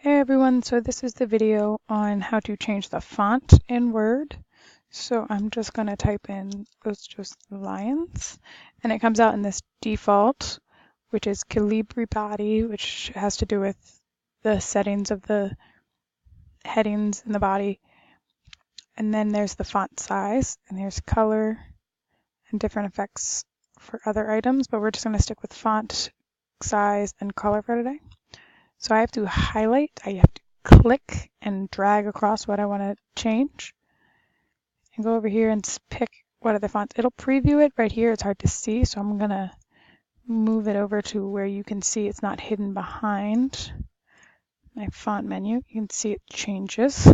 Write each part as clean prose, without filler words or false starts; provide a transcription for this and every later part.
Hey everyone, so this is the video on how to change the font in Word. So I'm just going to type in Ostrich Lions, and it comes out in this default, which is Calibri body, which has to do with the settings of the headings in the body. And then there's the font size, and there's color and different effects for other items, but we're just going to stick with font size and color for today. So I have to highlight, I have to click and drag across what I want to change and go over here and pick what are the fonts. It'll preview it right here. It's hard to see, so I'm going to move it over to where you can see it's not hidden behind my font menu. You can see it changes.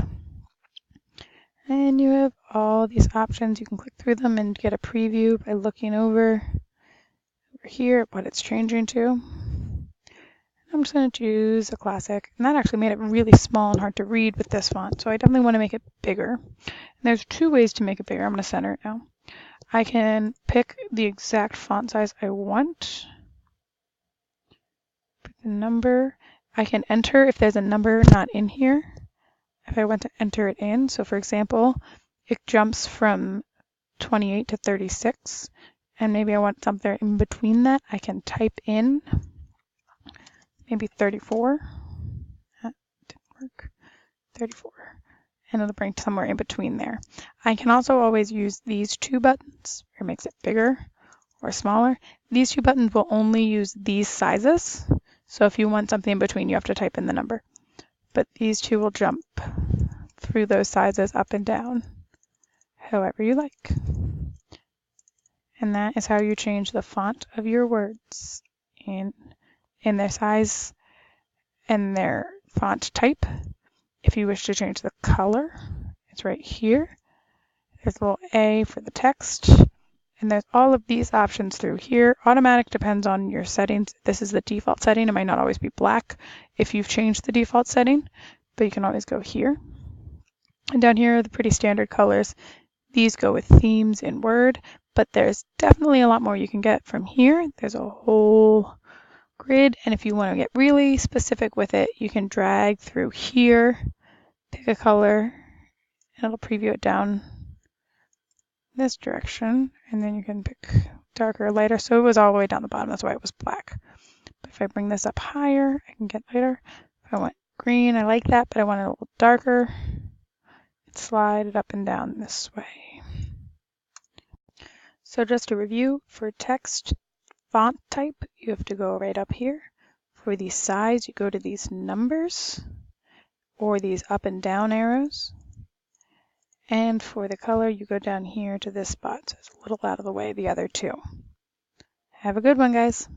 And you have all these options. You can click through them and get a preview by looking over here at what it's changing to. I'm just going to choose a classic, and that actually made it really small and hard to read with this font, so I definitely want to make it bigger. And there's two ways to make it bigger. I'm going to center it now. I can pick the exact font size I want. Pick the number. I can enter if there's a number not in here, if I want to enter it in. So for example, it jumps from 28 to 36, and maybe I want something in between that. I can type in maybe 34. That didn't work. 34. And it'll bring somewhere in between there. I can also always use these two buttons, or makes it bigger or smaller. These two buttons will only use these sizes. So if you want something in between, you have to type in the number. But these two will jump through those sizes up and down, however you like. And that is how you change the font of your words in their size and their font type. If you wish to change the color, it's right here. There's a little A for the text, and there's all of these options through here. Automatic depends on your settings. This is the default setting. It might not always be black if you've changed the default setting, but you can always go here. And down here are the pretty standard colors. These go with themes in Word, but there's definitely a lot more you can get from here. There's a whole grid, and if you want to get really specific with it, you can drag through here, pick a color, and it'll preview it down this direction, and then you can pick darker or lighter. So it was all the way down the bottom, that's why it was black. But if I bring this up higher, I can get lighter. If I want green, I like that, but I want it a little darker. Slide it up and down this way. So just to review, for text font type, you have to go right up here. For the size, you go to these numbers or these up and down arrows. And for the color, you go down here to this spot. So it's a little out of the way, the other two. Have a good one, guys.